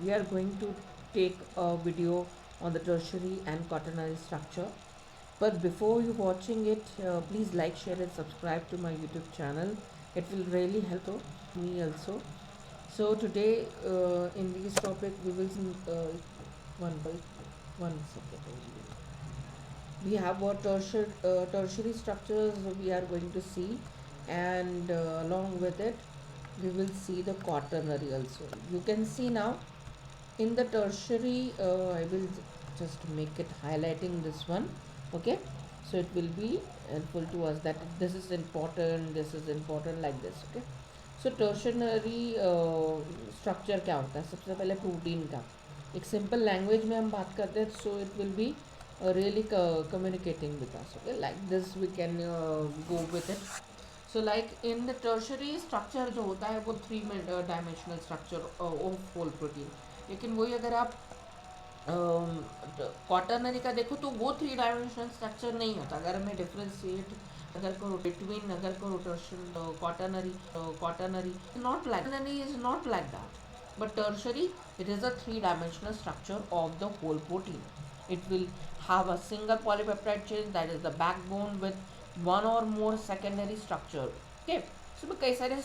we are going to take a video on the tertiary and quaternary structure. But before you watching it, please like, share, and subscribe to my YouTube channel. It will really help me also. So today, in this topic, we will one by one second only. We have what tertiary structures we are going to see, and along with it, we will see the quaternary also. You can see now in the tertiary, I will just make it highlighting this one. Okay, so it will be helpful to us that this is important like this. Okay, so tertiary structure क्या होता है? सबसे पहले protein का एक simple language में हम बात करते हैं, so it will B really communicating with us. Okay, like this we can go with it. So like in the tertiary structure जो होता है वो three dimensional structure of whole protein. लेकिन वही अगर आप क्वाटरनरी का देखो तो वो थ्री डायमेंशनल स्ट्रक्चर नहीं होता. अगर हमें डिफ्रेंशिएट अगर करो बिटवीन अगर करो quaternary is not like that. But tertiary, it is a three-dimensional structure of the whole protein. It will have a single polypeptide chain that is the backbone with one or more secondary structure. Okay, so कई सारे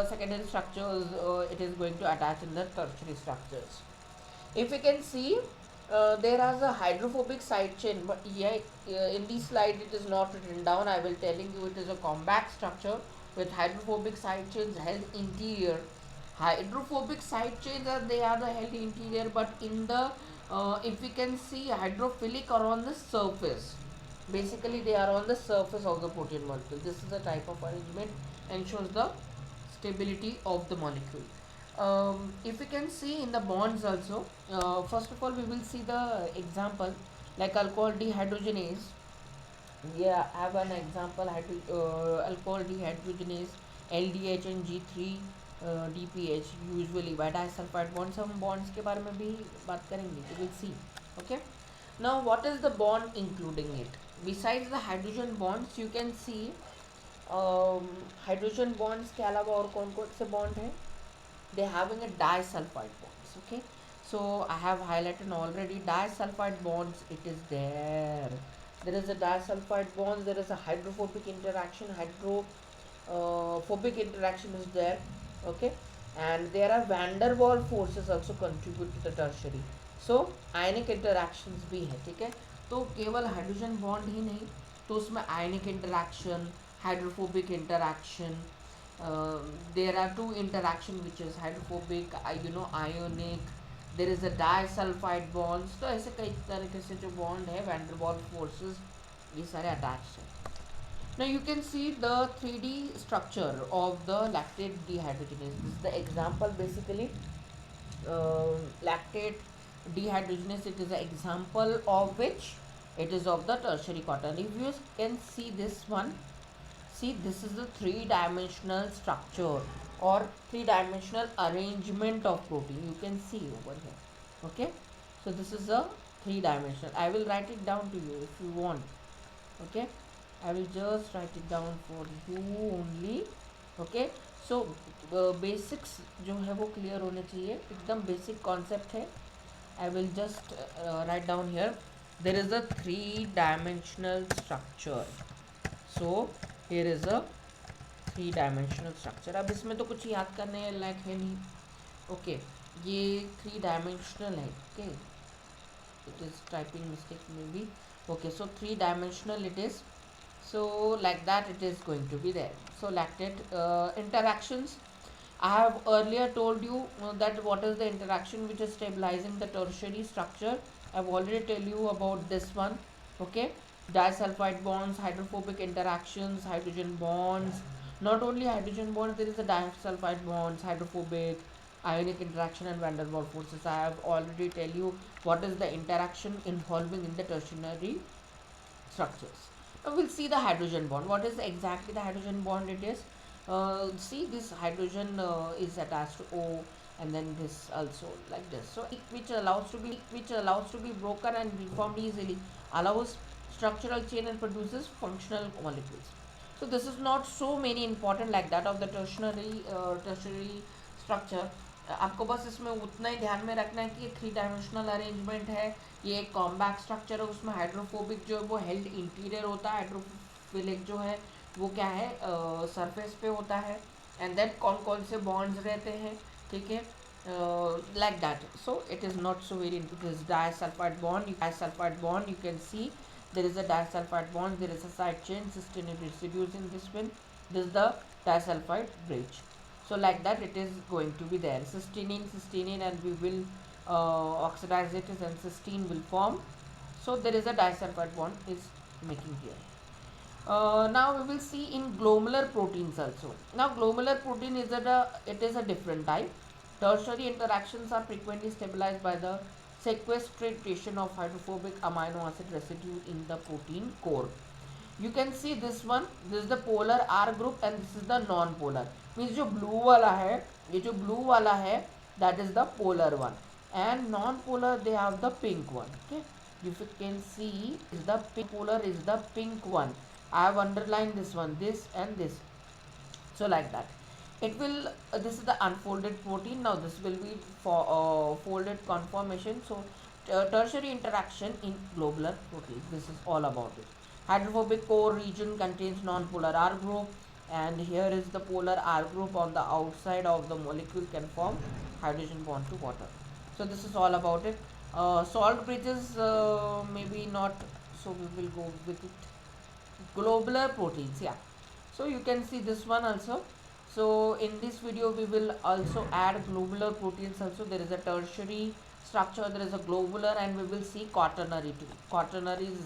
secondary structures it is going to attach in the tertiary structures. If we can see, there is a hydrophobic side chain, but yeah, in this slide it is not written down. I will telling you it is a compact structure with hydrophobic side chains held interior. Hydrophobic side chains they are the held interior, but in the if we can see hydrophilic are on the surface. Basically, they are on the surface of the protein molecule. This is the type of arrangement ensures the stability of the molecule. If we can see in the bonds also, first of all we will see the example like alcohol dehydrogenase. Yeah, I have an example alcohol dehydrogenase LDH and G3 DPH usually by disulfide bonds. हम bonds के बारे में भी बात करेंगे. You will see. Okay. Now what is the bond including it? Besides the hydrogen bonds, you can see hydrogen bonds के अलावा और कौन कौन से bond है? They having a disulfide bonds. Okay, so I have highlighted already disulfide bonds. It is there is a disulfide bonds, there is a hydrophobic interaction, hydrophobic interaction is there. Okay, and there are van der Waals forces also contribute to the tertiary. So ionic interactions भी है. ठीक है, तो केवल hydrogen bond ही नहीं, तो उसमें ionic interaction, hydrophobic interaction, there are two interaction which is hydrophobic ionic, there is a disulfide bonds. तो ऐसे कई तरीके से जो बॉन्ड है वैन डर वाल्स फोर्सेस ये सारे अटैच्ड हैं. Now you can see the 3D structure of the lactate dehydrogenase. This is the example basically. Lactate dehydrogenase, it is an example of which it is of the tertiary quaternary. If you can see this one, see this is the three-dimensional structure or three-dimensional arrangement of protein. You can see over here. Okay, so this is a three-dimensional. I will write it down to you if you want. Okay, I will just write it down for you only. Okay, so basics जो है वो clear होने चाहिए, एकदम basic concept है. I will just write down here. There is a three-dimensional structure. So here is a three-dimensional structure. अब इसमें तो कुछ याद करने लायक है नहीं. Okay, ये three-dimensional है. Okay, it is typing mistake maybe. Okay, so three-dimensional it is. So like that it is going to be there. So lactate interactions. I have earlier told you that what is the interaction which is stabilizing the tertiary structure. I have already tell you about this one. Okay, disulfide bonds, hydrophobic interactions, hydrogen bonds. Not only hydrogen bonds, there is a disulfide bonds, hydrophobic, ionic interaction and van der Waals forces. I have already tell you what is the interaction involving in the tertiary structures. Now we'll see the hydrogen bond. What is exactly the hydrogen bond? It is see this hydrogen is attached to O, and then this also like this. So which allows to be broken and reformed easily, allows structural chain and produces functional molecules. So this is not so many important like that of the tertiary structure. आपको बस इसमें उतना ही ध्यान में रखना है कि ये 3 डायमेंशनल अरेंजमेंट है, ये एक कॉम्पैक्ट स्ट्रक्चर है, उसमें हाइड्रोफोबिक जो है वो हेल्ड इंटीरियर होता है, हाइड्रोफिलिक जो है वो क्या है सरफेस पे होता है, एंड देन कौन कौन से बॉन्ड्स रहते हैं, ठीक है, like that. So it is not so very into this disulfide bond. You can see there is a disulfide bond, there is a side chain cysteine residues in this one. This is the disulfide bridge. So like that it is going to be there, cysteine, and we will oxidize it and cysteine will form. So there is a disulfide bond is making here. Now we will see in glomerular proteins also. Now glomerular protein is a different type. Tertiary interactions are frequently stabilized by the sequestration of hydrophobic amino acid residue in the protein core. You can see this one, this is the polar R group and this is the non-polar. Means जो blue वाला है, ये जो blue वाला है, that is the polar one, and non-polar they have the pink one. Okay, if you can see, is the pink polar is the pink one. I have underlined this one, this and this. So like that it will this is the unfolded protein. Now this will be for folded conformation. So tertiary interaction in globular protein, this is all about it. Hydrophobic core region contains non-polar R group, and here is the polar R group. On the outside of the molecule can form hydrogen bond to water. So this is all about it. Salt bridges maybe not, so we will go with it. Globular proteins, yeah. So you can see this one also. So in this video we will also add globular proteins also. There is a tertiary structure, there is a globular, and we will see quaternary too. Quaternary is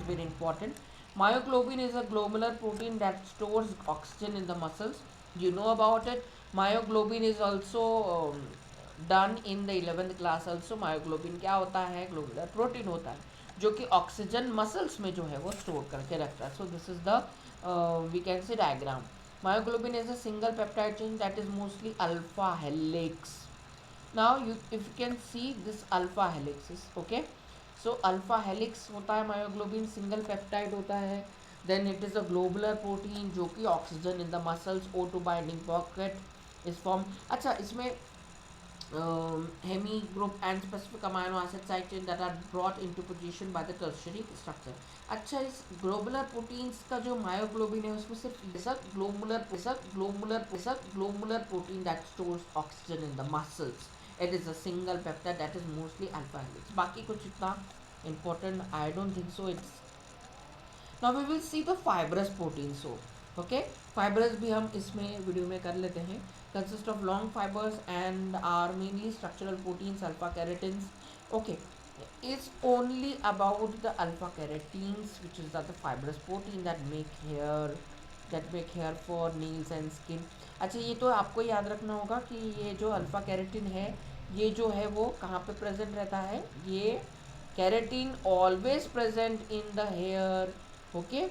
very important. Myoglobin is a globular protein that stores oxygen in the muscles. You know about it. Myoglobin is also done in the 11th class also. Myoglobin क्या होता है? Globular protein होता है जो कि oxygen muscles में जो है वो स्टोर करके रखता है. So this is the we can see diagram. Myoglobin is a single peptide chain that is mostly alpha helix. Now if you can see this alpha helix is okay. So alpha helix होता है myoglobin, single peptide होता है. Then it is a globular protein जो कि oxygen in the muscles O2 binding pocket is formed. अच्छा, इसमें hemi group and specific amino acid side chain that are brought into position by the tertiary structure. अच्छा, इस globular proteins का जो myoglobin है उसमें सिर्फ globular protein that stores oxygen in the muscles. It is a single peptide that is mostly alpha helix. बाकी कुछ इतना important I don't think so. It's now we will see the fibrous proteins. So okay, fibrous भी हम इसमें video में कर लेते हैं. Consist of long fibers and are mainly structural proteins, alpha keratins. Okay, it's only about the alpha keratins, which is the fibrous protein that make hair for nails and skin. अच्छा, ये तो आपको याद रखना होगा कि ये जो अल्फा केराटिन है ये जो है वो कहाँ पे प्रेजेंट रहता है. ये keratin always present in the hair. Okay,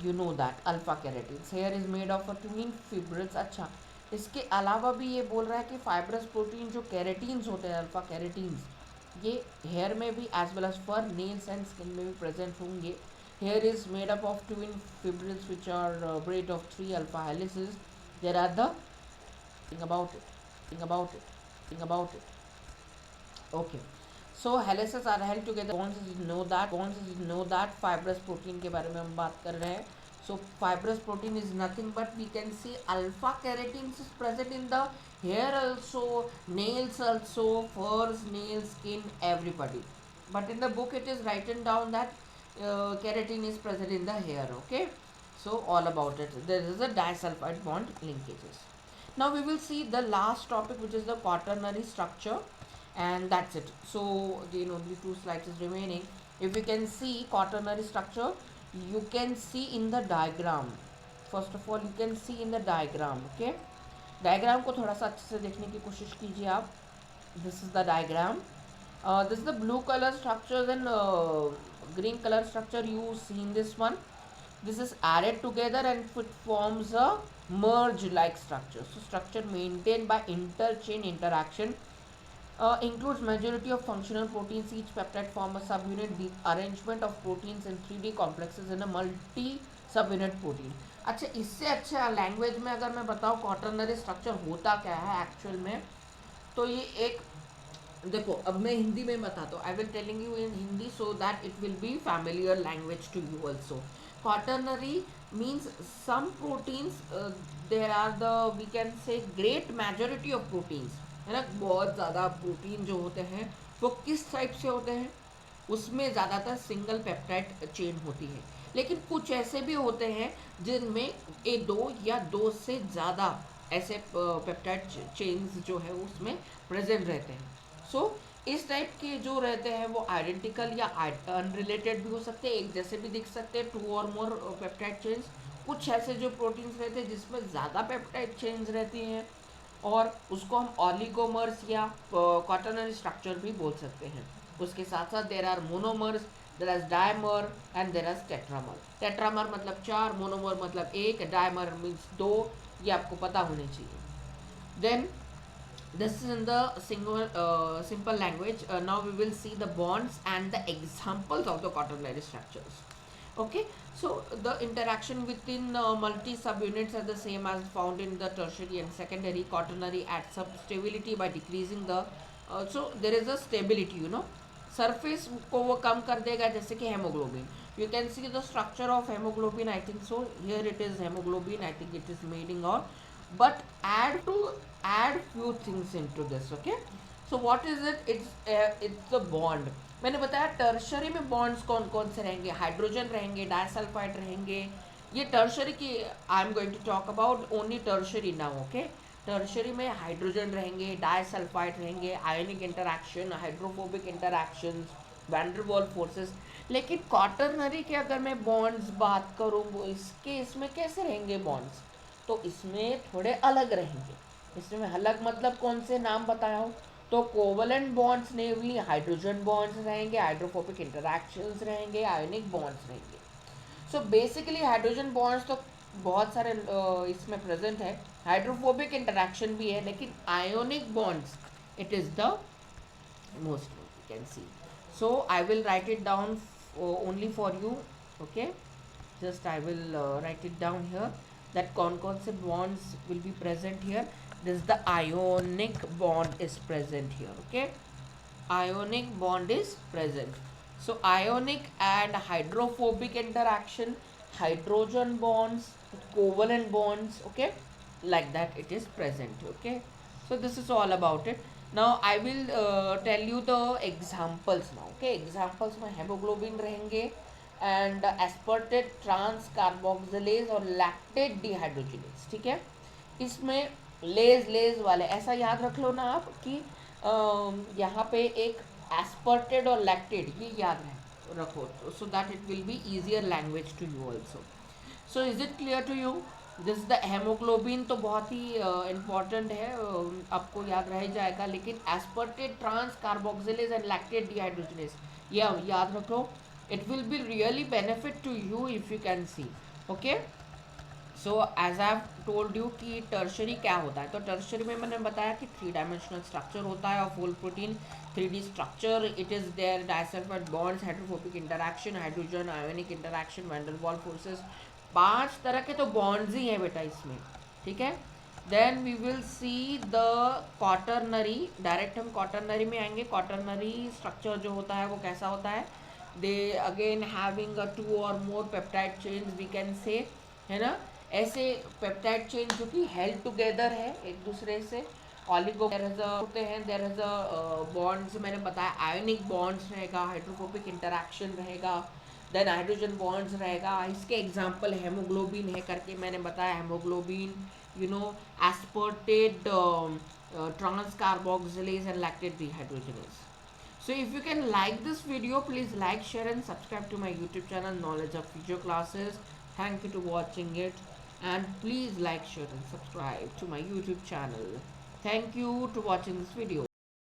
you know that alpha keratins, hair is made of a twin fibrils. अच्छा, इसके अलावा भी ये बोल रहा है कि फाइब्रस प्रोटीन जो केराटिन्स होते हैं, अल्फा केराटिन्स, ये हेयर में भी as well as fur, nails and skin में भी प्रेजेंट होंगे. Hair is made up of twin fibrils which are braid of 3 alpha helices. There are the think about it. Okay, so helices are held together. Bonds is know that fibrous protein के बारे में हम बात कर रहे हैं. So fibrous protein is nothing but we can see alpha keratin is present in the hair also, nails also, furs, nails, skin, everybody. But in the book it is written down that keratin is present in the hair. Okay, so all about it. There is a disulfide bond linkages. Now we will see the last topic, which is the quaternary structure, and that's it. So again only 2 slides is remaining. If you can see quaternary structure, you can see in the diagram. First of all you can see in the diagram. Okay, diagram को थोड़ा सा अच्छे से देखने की कोशिश कीजिए आप. This is the diagram. This is the blue color structures and green color structure you see in this one. This is added together and it forms a merge like structure. So structure maintained by interchain interaction. Includes majority of functional proteins. Each peptide form a subunit. The arrangement of proteins in 3D complexes in a multi subunit protein. अच्छा, इससे अच्छा language में अगर मैं बताऊँ quaternary structure होता क्या है एक्चुअल में, तो ये एक, देखो अब मैं हिंदी में बताता हूँ, I will telling you in Hindi so that it will be familiar language to you also. Quaternary means some proteins, there are the, we can say great majority of proteins, है ना, बहुत ज़्यादा प्रोटीन जो होते हैं वो किस टाइप से होते हैं, उसमें ज़्यादातर सिंगल पेप्टाइड चेन होती है. लेकिन कुछ ऐसे भी होते हैं जिनमें एक दो या दो से ज़्यादा ऐसे पेप्टाइड चेन्स जो है उसमें प्रेजेंट रहते हैं. सो इस टाइप के जो रहते हैं वो आइडेंटिकल या अनरिलेटेड भी हो सकते हैं, एक जैसे भी दिख सकते हैं, 2 और मोर पेप्टाइड चेन्स. कुछ ऐसे जो प्रोटीन्स रहते हैं जिसमें ज़्यादा पेप्टाइड चेन्स रहती हैं, और उसको हम ऑलिगोमर्स या क्वाटरनरी स्ट्रक्चर भी बोल सकते हैं. उसके साथ साथ there are monomers, there are dimer and there are tetramer. Tetramer मतलब 4, मोनोमर मतलब 1, डायमर मीन्स 2. ये आपको पता होने चाहिए. Then this is in the simple language. Now we will see the bonds and the examples of the quaternary structures. Okay, so the interaction within multi subunits are the same as found in the tertiary and secondary. Quaternary adds up stability by decreasing the, so there is a stability, you know, surface को वो कम कर देगा, जैसे कि hemoglobin. You can see the structure of hemoglobin. I think so. Here it is hemoglobin. I think it is mating on, but add few things into this. Okay, so what is it? It's the bond. मैंने बताया tertiary में bonds कौन कौन से रहेंगे, hydrogen रहेंगे, disulphide रहेंगे. ये टर्शरी की I am going to talk about only tertiary now. Okay, tertiary में हाइड्रोजन रहेंगे, डाइसल्फाइड रहेंगे, ionic interaction, hydrophobic interaction, van der Waals forces. लेकिन क्वाटरनरी के अगर मैं बॉन्ड्स बात करूँ इसके, इसमें कैसे रहेंगे बॉन्ड्स, तो इसमें थोड़े अलग रहेंगे. इसमें अलग मतलब कौन से नाम बताया हूँ, तो कोवलेंट बॉन्ड्स नेमली हाइड्रोजन बॉन्ड्स रहेंगे, हाइड्रोफोबिक इंटरैक्शंस रहेंगे, आयोनिक बॉन्ड्स रहेंगे. सो बेसिकली हाइड्रोजन बॉन्ड्स तो बहुत सारे इसमें प्रेजेंट है, हाइड्रोफोबिक इंटरैक्शन भी है, लेकिन ionic bonds it is the most you can see. So I will write it down only for you. Okay, just I will write it down here that कौन से bonds will be present here. This the ionic bond is present here. Okay, ionic bond is present. So ionic and hydrophobic interaction, hydrogen bonds, covalent bonds. Okay, like that it is present. Okay, so this is all about it. Now I will tell you the examples now. Okay, examples में hemoglobin रहेंगे and एस्पर्टेड trans carboxylase और lactate dehydrogenase. ठीक है, इसमें लेज वाले ऐसा याद रख लो ना आप कि यहाँ पे एक एस्पर्टेड और लैक्टेट, ये याद रखो so that it will be easier language to you also. So is it clear to you? This the haemoglobin तो बहुत ही इम्पॉर्टेंट है, आपको याद रह जाएगा. लेकिन aspartate transcarboxylase and lactate dehydrogenase ये याद रखो. It will be really benefit to you if you can see. Okay, so as I have told you कि टर्शरी क्या होता है, तो टर्शरी में मैंने बताया कि 3 डायमेंशनल स्ट्रक्चर होता है of whole protein. 3D structure it is there, disulphide bonds, hydrophobic interaction, hydrogen ionic interaction, van der Waals forces. 5 तरह के तो बॉन्ड्स ही हैं बेटा इसमें. ठीक है, then we will see the quaternary. Direct हम क्वाटरनरी में आएंगे. क्वाटरनरी स्ट्रक्चर जो होता है वो कैसा होता है, they again having a 2 or more peptide chains we can say, है ना. ऐसे पेप्टाइड चेन जो कि हेल्ड टुगेदर है एक दूसरे से, ऑलिगो होते हैं. देयर इज अ बॉन्ड्स मैंने बताया, आयोनिक बॉन्ड्स रहेगा, हाइड्रोफोबिक इंटरैक्शन रहेगा, देन हाइड्रोजन बॉन्ड्स रहेगा. इसके एग्जांपल हेमोग्लोबिन है करके मैंने बताया, haemoglobin you know, aspartate transcarboxylase and lactate dehydrogenase. So if you can like this video, please like, share and subscribe to my YouTube channel Knowledge of Physio Classes. Thank you to watching it, and please like, share and subscribe to my YouTube channel. Thank you to watching this video.